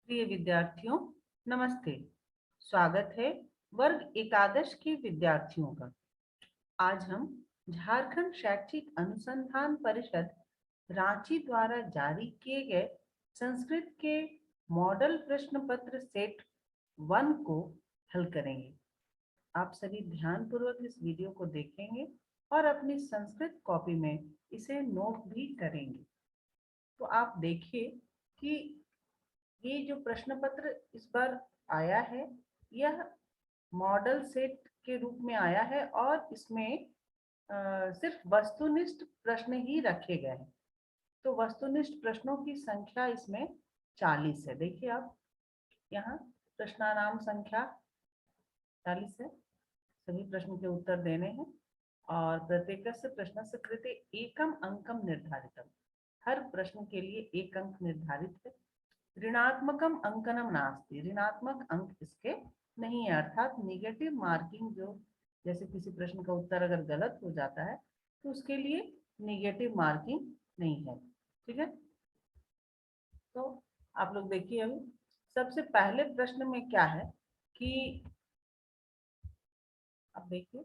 प्रिय विद्यार्थियों, नमस्ते। स्वागत है वर्ग एकादश के विद्यार्थियों का। आज हम झारखंड शैक्षिक अनुसंधान परिषद रांची द्वारा जारी किए गए संस्कृत के मॉडल प्रश्न पत्र सेट 1 को हल करेंगे। आप सभी ध्यानपूर्वक इस वीडियो को देखेंगे और अपनी संस्कृत कॉपी में इसे नोट भी करेंगे। तो आप देखिए कि ये जो प्रश्न पत्र इस बार आया है, यह मॉडल सेट के रूप में आया है और इसमें सिर्फ वस्तुनिष्ठ प्रश्न ही रखे गए हैं। तो वस्तुनिष्ठ प्रश्नों की संख्या इसमें 40 है। देखिए आप यहाँ प्रश्नानाम संख्या 40 है। सभी प्रश्न के उत्तर देने हैं और प्रत्येकस्य प्रश्नस्य कृते एकम अंकम निर्धारितम। हर प्रश्न के लिए एक अंक निर्धारित है। ऋणात्मकम अंकनम नास्ति, ऋणात्मक अंक इसके नहीं है, अर्थात निगेटिव मार्किंग जो जैसे किसी प्रश्न का उत्तर अगर गलत हो जाता है तो उसके लिए निगेटिव मार्किंग नहीं है। ठीक है, तो आप लोग देखिए अभी सबसे पहले प्रश्न में क्या है कि अब देखिए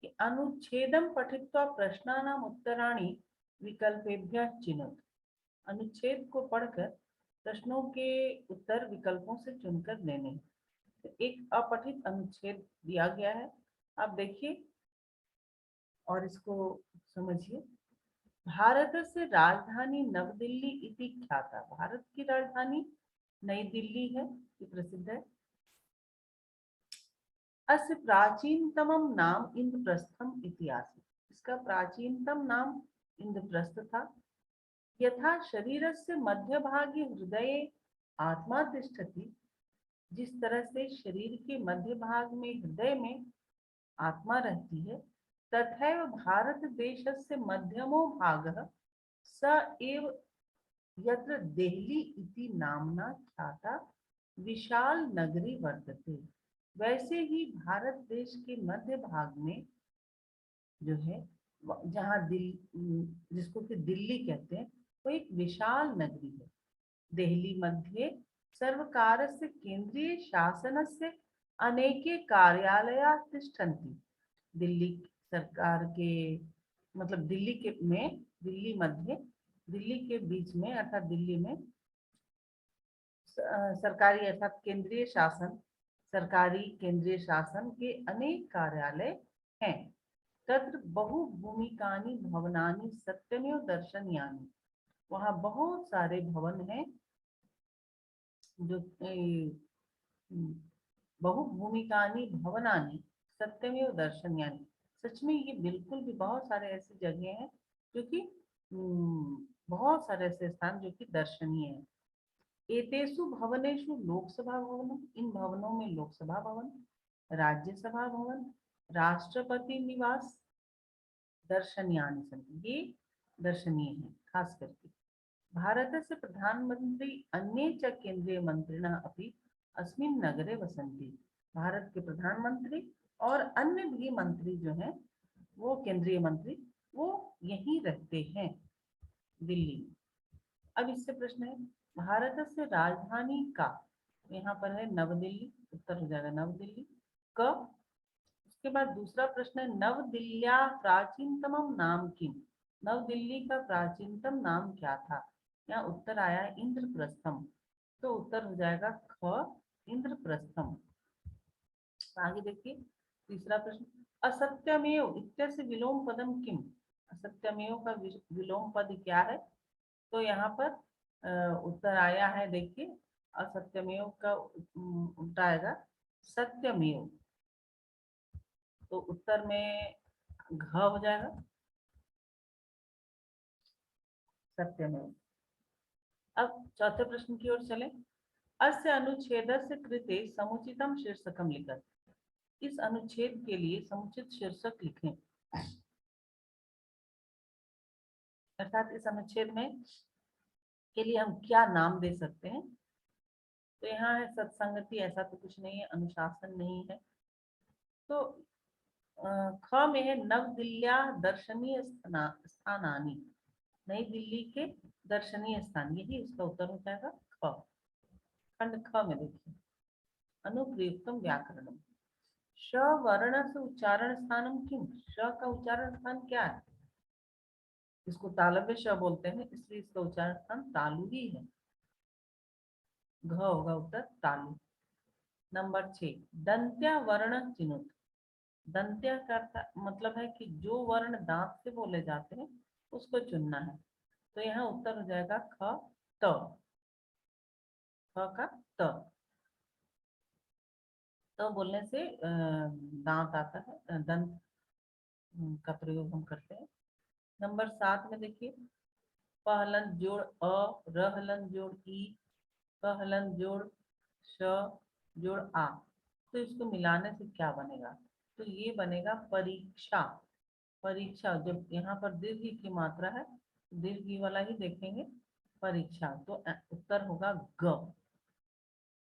कि अनुच्छेदम पठित्वा प्रश्नानाम उत्तराणि विकल्पेभ्यः चिनुत। अनुच्छेद को पढ़कर प्रश्नों के उत्तर विकल्पों से चुनकर देने। तो एक अपठित अनुच्छेद दिया गया है, आप देखिए और इसको समझिए। भारत से राजधानी नवदिल्ली इति ख्याता। भारत की राजधानी नई दिल्ली है, ये प्रसिद्ध है। अस्य प्राचीनतमम नाम इंद्रप्रस्थम इतिहास। इसका प्राचीनतम नाम इंद्रप्रस्थ था। यथा शरीरस्य मध्यभागे हृदये आत्मा तिष्ठति। जिस तरह से शरीर के मध्य भाग में हृदय में आत्मा रहती है, तथैव भारत देशस्य मध्यमो भागः स एव यत्र देहली इति नामना ख्याता विशाल नगरी वर्तते। वैसे ही भारत देश के मध्य भाग में जो है, जहाँ जिसको कि दिल्ली कहते हैं, वो एक विशाल नगरी है। देहली मध्ये सर्वकारस्य केंद्रीय शासनस्य अनेके कार्यालयाः तिष्ठन्ति। दिल्ली सरकार के मतलब दिल्ली के में दिल्ली मध्य दिल्ली के बीच में अर्थात दिल्ली में सरकारी अर्थात केंद्रीय शासन सरकारी केंद्रीय शासन के अनेक कार्यालय हैं। तत्र बहुभूमिकानि भवनानि सत्यमेव दर्शनीयानि। वहाँ बहुत सारे भवन हैं जो बहुभूमिकानि भवनानि सत्यमेव दर्शनीयानि। सच में ये बिल्कुल भी बहुत सारे ऐसी जगह हैं जो कि बहुत सारे ऐसे स्थान जो कि दर्शनीय है। एतेषु भवनेषु लोकसभा भवन। इन भवनों में लोकसभा भवन, राज्यसभा भवन, राष्ट्रपति निवास दर्शनीयानि सन्ति। ये दर्शनीय है खास करके। भारतस्य प्रधानमंत्री अन्ये च केंद्रीय मंत्रिणः अपि अस्मिन् नगरे वसन्ति। भारत के प्रधानमंत्री और अन्य भी मंत्री जो हैं, वो केंद्रीय मंत्री, वो यहीं रहते हैं दिल्ली में। अब इससे प्रश्न है भारत से राजधानी का, यहाँ पर है नवदिल्ली, उत्तर हो जाएगा नवदिल्ली। क उसके बाद दूसरा प्रश्न है नवदिल्ल्या प्राचीनतमम नाम किम। नवदिल्ली का प्राचीनतम नाम क्या था। यहाँ उत्तर आया है इंद्रप्रस्थम, तो उत्तर हो जाएगा ख इंद्रप्रस्थम। आगे देखिए तीसरा प्रश्न असत्यमेव इत्यस्य विलोम पदम किम। असत्यमेव का विलोम पद क्या है। तो यहाँ पर उत्तर आया है, देखिए असत्यमेव का उल्टा आएगा सत्यमेव। तो उत्तर में घ हो जाएगा सत्यमेव। अब चौथे प्रश्न की ओर चलें। अस्य अनुच्छेदस्य कृते समुचितम शीर्षकम लिखत। इस अनुच्छेद के लिए समुचित शीर्षक लिखें। अर्थात इस अनुच्छेद में के लिए हम क्या नाम दे सकते हैं। तो यहाँ है सत्संगति, ऐसा तो कुछ नहीं है, अनुशासन नहीं है। तो ख में है नवदिल्ल्या दर्शनीय स्थानानि। नई दिल्ली के दर्शनीय स्थान, यही इसका उत्तर हो जाएगा ख। खंड ख में देखिए, अनुप्रयुक्तम व्याकरणम। श वर्ण से उच्चारण स्थानम किम, श का उच्चारण स्थान क्या है? इसको तालव्य श बोलते हैं, इसलिए इसका उच्चारण स्थान तालु ही है। घ होगा उत्तर तालु। नंबर 6, दंत्या वर्ण चिनुत। दंत्या का मतलब है कि जो वर्ण दांत से बोले जाते हैं उसको चुनना है। तो यहाँ उत्तर हो जाएगा ख त, ख का त। तो बोलने से दांत आता है, दंत का प्रयोग हम करते हैं। नंबर 7 में देखिए, पहलन जोड़ अ, रहलन जोड़ ई, पहलन जोड़ श जोड़ आ। तो इसको मिलाने से क्या बनेगा? तो ये बनेगा परीक्षा। परीक्षा, जब यहाँ पर दीर्घ की मात्रा है, दीर्घ वाला ही देखेंगे परीक्षा। तो उत्तर होगा ग।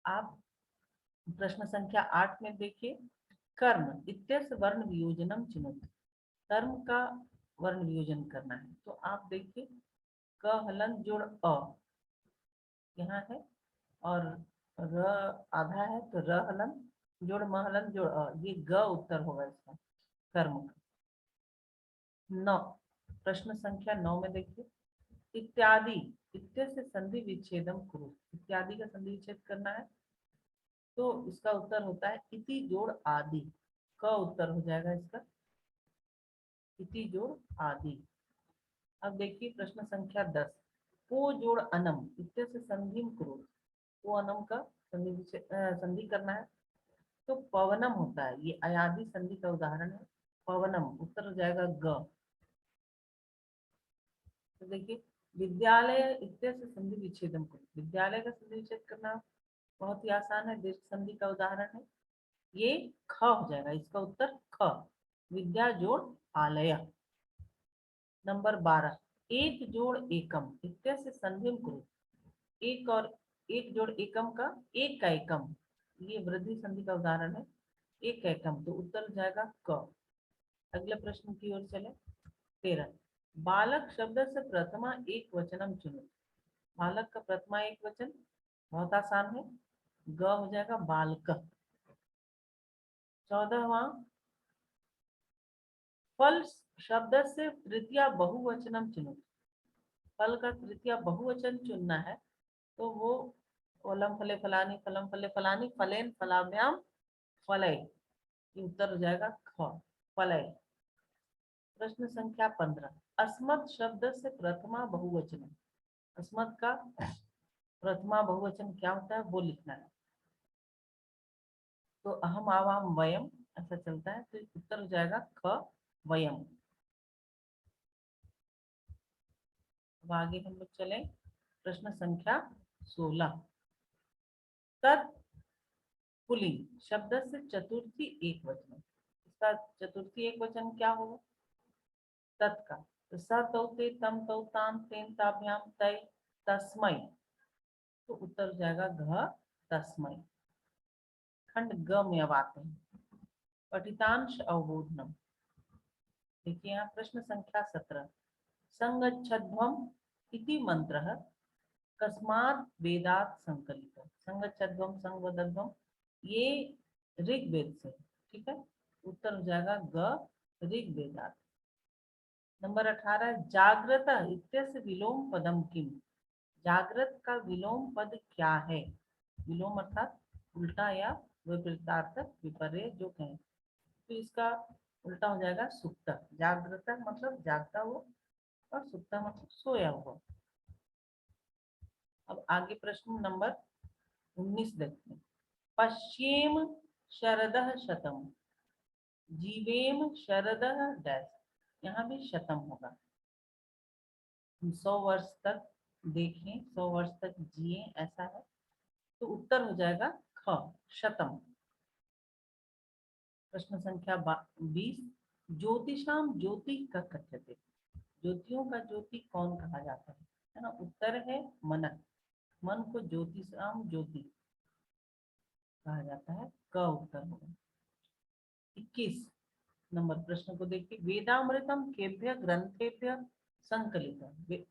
आप प्रश्न संख्या 8 में देखिए, कर्म इत्यर्थ वर्ण वियोजनम चिनुत। कर्म का वर्ण वियोजन करना है। तो आप देखिए, क हलन जोड़ अ यहाँ है, और र आधा है, तो र हलन जोड़ म हलन जोड़ अ, ये ग उत्तर होगा इसका, कर्म का। 9, प्रश्न संख्या 9 में देखिए, इत्यादि इत्य से संधि विच्छेदम कुरु। इत्यादि का संधि विच्छेद करना है, तो इसका उत्तर होता है इति जोड़ आदि। क उत्तर हो जाएगा इसका, इति जोड़ आदि। अब देखिए प्रश्न संख्या 10, पो जोड़ अनम इत्य से संधि कुरु। पो अनम का संधि करना है, तो पवनम होता है, ये अयादि संधि का उदाहरण है। पवनम उत्तर हो जाएगा ग। तो देखिए, विद्यालय इत्य से संधि विच्छेदम कुरु। विद्यालय का संधि विच्छेद करना बहुत ही आसान है, दीर्घ संधि का उदाहरण है। ये ख हो जाएगा, इसका उत्तर ख, विद्या जोड़ आलय। नंबर 12, एक जोड़ एकम इत्य से संधि कुरु। एक और एक जोड़ एकम का, एक का एकम, ये वृद्धि संधि का उदाहरण है, एक का एकम। तो उत्तर हो जाएगा क। अगले प्रश्न की ओर चले। 13, बालक शब्द से प्रथमा एक वचनम चुनो। बालक का प्रथमा एक वचन बहुत आसान है, ग हो जाएगा बालक। 14वां, फल शब्द से तृतीया बहुवचनम चुनो। फल का तृतीया बहुवचन चुनना है, तो वो फलम फले फलानी, फलम फले फलानी, फलेन फलाभ्याम फलय, ये उत्तर हो जाएगा ख, फलय। प्रश्न संख्या 15, अस्मत् शब्द से प्रथमा बहुवचन। अस्मत् का प्रथमा बहुवचन क्या होता है वो लिखना है। तो अहम आवाम वयम ऐसा चलता है, तो उत्तर हो जाएगा ख, वयम। अब आगे हम लोग चले, प्रश्न संख्या 16, तत् पुलिंग शब्द से चतुर्थी एक वचन। इसका चतुर्थी एक वचन क्या होगा? तत् का, तो स तौ ते तम तौ ताम तेन ताभ्याम तय तस्मय। तो उत्तर हो जाएगा घ, तस्मय। खंड ग में अब आते हैं, पठितांश अवबोधनम। देखिए यहाँ प्रश्न संख्या 17, संगच्छध्वम इति मंत्र कस्मात् वेदात् संकलित। संगच्छध्वम संगवदध्वम, ये ऋग्वेद से, ठीक है। उत्तर हो जाएगा ग, ऋग्वेदात्। नंबर 18, जागृत इत्यस्य विलोम पदम किम। जागृत का विलोम पद क्या है? विलोम अर्थात उल्टा या विपरीतार्थक, विपर्य जो कहें, तो इसका उल्टा हो जाएगा सुप्त। जागृत मतलब जागता हुआ, और सुप्त मतलब सोया हुआ। अब आगे प्रश्न नंबर 19 देखते हैं, पश्येम शरदः शतम, जीवेम शरदः डैश। यहाँ भी शतम होगा, 100 वर्ष तक देखें, 100 वर्ष तक जिए, ऐसा है। तो उत्तर हो जाएगा ख, शतम। प्रश्न संख्या 20, ज्योतिषाम ज्योति का कथ्यते। ज्योतियों का ज्योति कौन कहा जाता है ना? उत्तर है मन। मन को ज्योतिषाम ज्योति कहा जाता है, क उत्तर होगा। 21 नंबर प्रश्न को देखिए, वेदामृतम केभ्य ग्रंथेभ्य संकलित।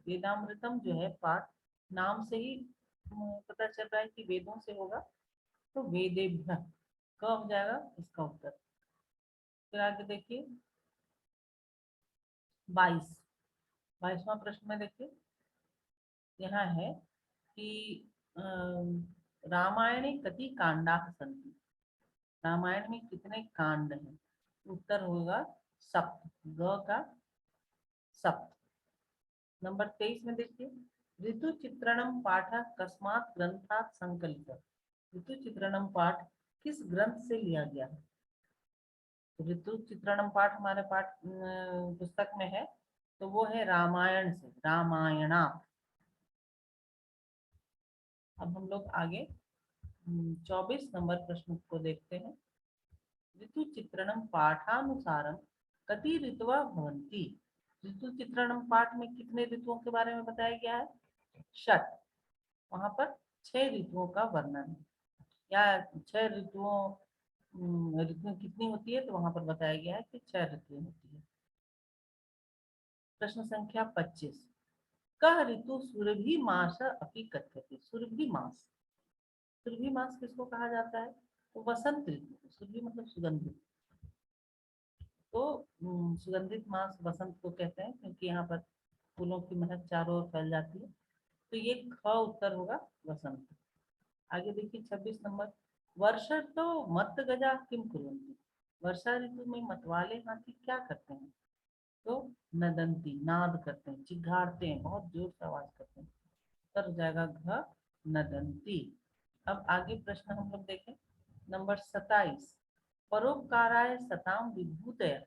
वेदामृतम जो है पाठ नाम से ही पता चल रहा है कि वेदों से होगा, तो वेदेभ्य क हो जाएगा इसका उत्तर। फिर आगे देखिए 22, 22वां प्रश्न में देखिए, यहाँ है कि रामायणे कति कांडाः सन्ति, रामायण में कितने कांड हैं? उत्तर होगा सप्त, ग का सप्त। नंबर 23 में देखिए, ऋतु चित्रणम पाठ कस्मात् ग्रंथात् संकलित, ऋतु चित्रणम पाठ किस ग्रंथ से लिया गया है? तो ऋतु चित्रणम पाठ हमारे पाठ पुस्तक में है, तो वो है रामायण से, रामायणा। अब हम लोग आगे 24 नंबर प्रश्न को देखते हैं। ऋतु चित्रणम पाठानुसारम कति ऋतवः भवन्ति, ऋतु चित्रणम पाठ में कितने ऋतुओं के बारे में बताया गया है? षट, वहां पर 6 ऋतुओं का वर्णन है, या 6 ऋतुओं, ऋतु कितनी होती है तो वहां पर बताया गया है कि 6 ऋतुएं होती है। प्रश्न संख्या 25, कह ऋतु सुरभि मास अपि कथ्यते, सुरभि मास, सुरभि मास किसको कहा जाता है? तो वसंत ऋतु, सुरभि मतलब सुगंधित, तो सुगंधित मास वसंत को कहते हैं, क्योंकि यहाँ पर फूलों की महक चारों ओर फैल जाती है, तो ये ख उत्तर होगा वसंत। आगे देखिए 26 नंबर, वर्षा तो मत गजा किम कुर्वन्ति, वर्षा ऋतु में मतवाले हाथी क्या करते हैं? तो नदंती, नाद करते हैं, चिघाड़ते हैं, बहुत जोर से आवाज करते हैं, उत्तर हो जाएगा घ नदंती। अब आगे प्रश्न हम लोग देखें नंबर 27, परोपकाराय सताम विभूतय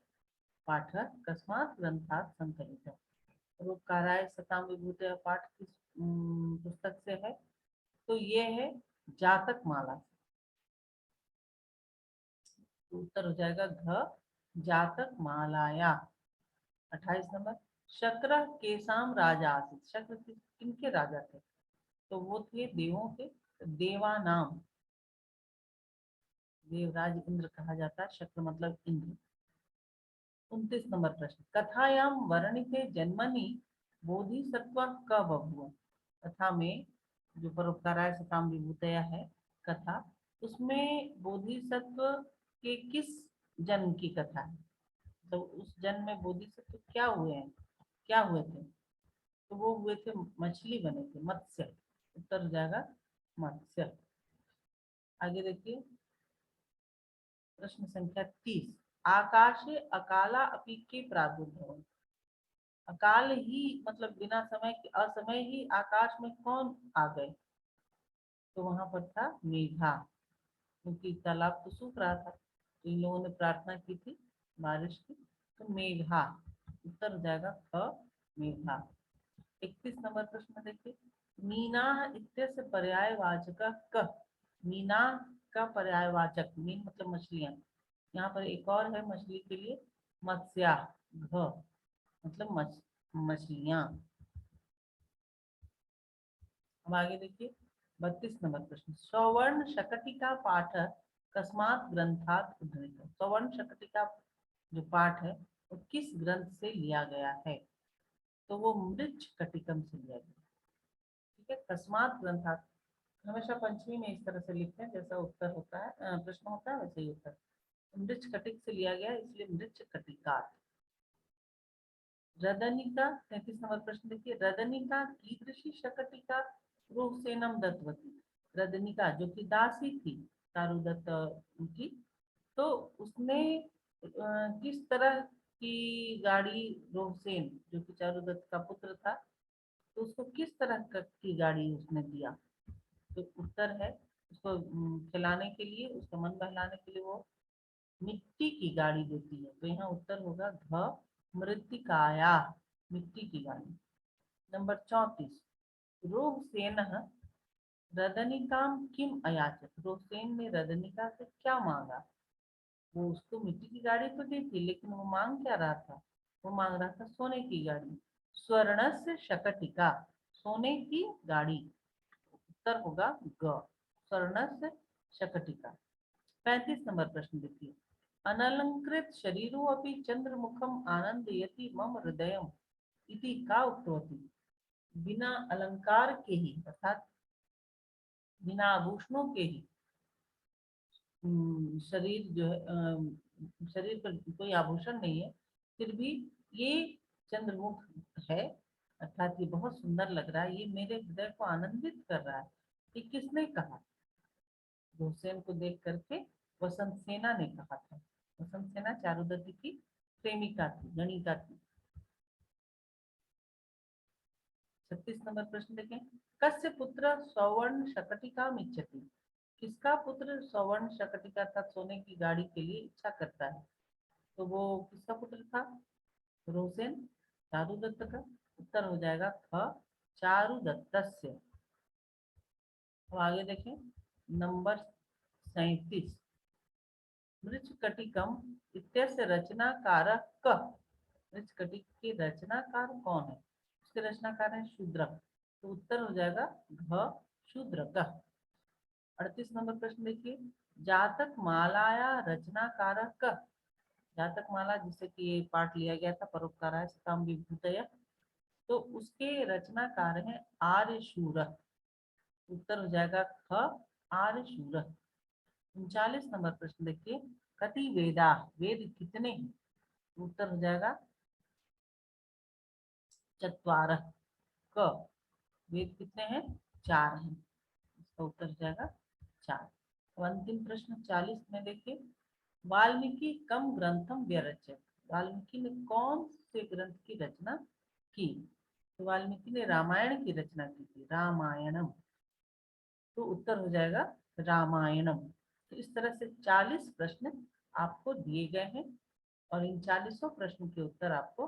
पाठ कस्मात् ग्रंथात् संकलित, परोपकाराय सताम विभूतय पाठ किस पुस्तक से है? तो ये है जातक माला से, तो उत्तर हो जाएगा घ जातक मालाया। 28 नंबर, शक्र केसाम राजा आसित, शक्र किनके राजा थे? तो वो थे देवों के, देवानाम, देवराज इंद्र कहा जाता है, शक्र मतलब इंद्र। 29 नंबर प्रश्न, कथायाम वर्णिते जन्मनि बोधिसत्व क बभूव, कथा में जो परोपकाराय सताम विभूतया है कथा, उसमें बोधिसत्व के किस जन्म की कथा है? तो उस जन्म में बोधिसत्व क्या हुए हैं, क्या हुए थे? तो वो हुए थे मछली बने थे, मत्स्य, उत्तर हो जाएगा मत्स्य। आगे देखिए प्रश्न संख्या 30, आकाशे अकाला अपि के प्रादुर्भव, अकाल ही मतलब बिना समय के, असमय ही आकाश में कौन आ गए? तो वहां पर था मेघा, क्योंकि तालाब तो सूख रहा था, तो इन लोगों ने प्रार्थना की थी बारिश की, तो मेघा, उत्तर हो जाएगा ख मेघा। 31 नंबर प्रश्न देखिए, मीना इत्यस्य पर्यायवाचक क, मीना का पर्यायवाचक, मीन मतलब मछलियां, यहाँ पर एक और है मछली के लिए, मत्स्या, घ मतलब मछलियां। अब आगे देखिए 32 नंबर प्रश्न, सवर्ण शकटिका पाठ कस्मात् ग्रंथात् उद्धृत, सवर्ण शकटिका जो पाठ है वो किस ग्रंथ से लिया गया है? तो वो मृच्छ कटिकम से लिया गया। ठीक है, कस्मात् ग्रंथात् हमेशा पंचमी में इस तरह से लिखते हैं, जैसा उत्तर होता है, प्रश्न होता है वैसे ही उत्तर, मृच्छ कटिक से लिया गया इसलिए मृच्छ कटिकात्। रदनिका 33 नंबर प्रश्न देखिए, रदनिका कीदृशी शकटिका रोहसेनम दत्तवती, रदनिका जो कि दासी थी चारुदत्त की, तो उसने किस तरह की गाड़ी, रोहसेन जो कि चारुदत्त का पुत्र था, तो उसको किस तरह की गाड़ी उसने दिया? तो उत्तर है उसको खिलाने के लिए, उसका मन बहलाने के लिए वो मिट्टी की गाड़ी देती है, तो यहाँ उत्तर होगा घ मृत्तिकाया, मिट्टी की गाड़ी। नंबर 34, रोहसेन रदनिकाम किम अयाचत, रोहसेन ने रदनिका से क्या मांगा? वो उसको मिट्टी की गाड़ी तो दी थी, लेकिन वो मांग क्या रहा था? वो मांग रहा था सोने की गाड़ी, स्वर्णस्य शकटिका, सोने की गाड़ी, उत्तर होगा ग स्वर्णस्य शकटिका। 35 नंबर प्रश्न देखिए, अनलंकृत शरीरो अपि चंद्रमुखम आनंदयति मम हृदयम इति का उक्तवती, बिना अलंकार के ही, अर्थात बिना आभूषणों के ही शरीर जो है शरीर पर कोई आभूषण नहीं है, फिर भी ये चंद्रमुख है, अर्थात ये बहुत सुंदर लग रहा है, ये मेरे हृदय को आनंदित कर रहा है। ये किसने कहा? हुसैन को देख करके वसंत सेना ने कहा था। वसंत सेना चारुदत्त की प्रेमिका थी, गणिका थी। 36 नंबर प्रश्न देखें। कस्य पुत्र सवर्ण शकटिका इच्छति? किसका पुत्र सवर्ण शकटिका था, सोने की गाड़ी के लिए इच्छा करता है? तो वो किसका पुत्र था? रोसेन, चारुदत्त का। उत्तर हो जाएगा ख, चारुदत्तस्य। अब आगे देखें, नंबर 37। मृच्छकटिकम इत्यस्य रचनाकार कः? मृच्छकटिक के रचनाकार कौन है? उसके रचनाकार है शूद्रक। तो उत्तर हो जाएगा घ, शूद्रक। 38 नंबर प्रश्न देखिए। जातक मालाया रचनाकार कः? जातक माला जिसे कि ये पाठ लिया गया था, परोपकाराय सताम विभूतय, तो उसके रचनाकार हैं आर्यशूर। उत्तर हो जाएगा ख, आर्यशूर। 39 नंबर प्रश्न देखिए। कति वेदा? वेद कितने हैं? उत्तर हो जाएगा चत्वारः। क, वेद कितने हैं? 4 हैं। इसका उत्तर हो जाएगा 4। अब अंतिम प्रश्न 40 में देखिए। वाल्मीकि कम ग्रंथम व्यरचय? वाल्मीकि ने कौन से ग्रंथ की रचना की? तो वाल्मीकि ने रामायण की रचना की थी, रामायणम। तो उत्तर हो जाएगा रामायणम। तो इस तरह से 40 प्रश्न आपको दिए गए हैं, और इन 40 प्रश्न के उत्तर आपको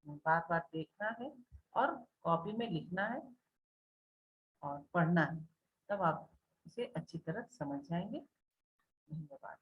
बार बार देखना है और कॉपी में लिखना है और पढ़ना है, तब आप इसे अच्छी तरह समझ जाएंगे। धन्यवाद।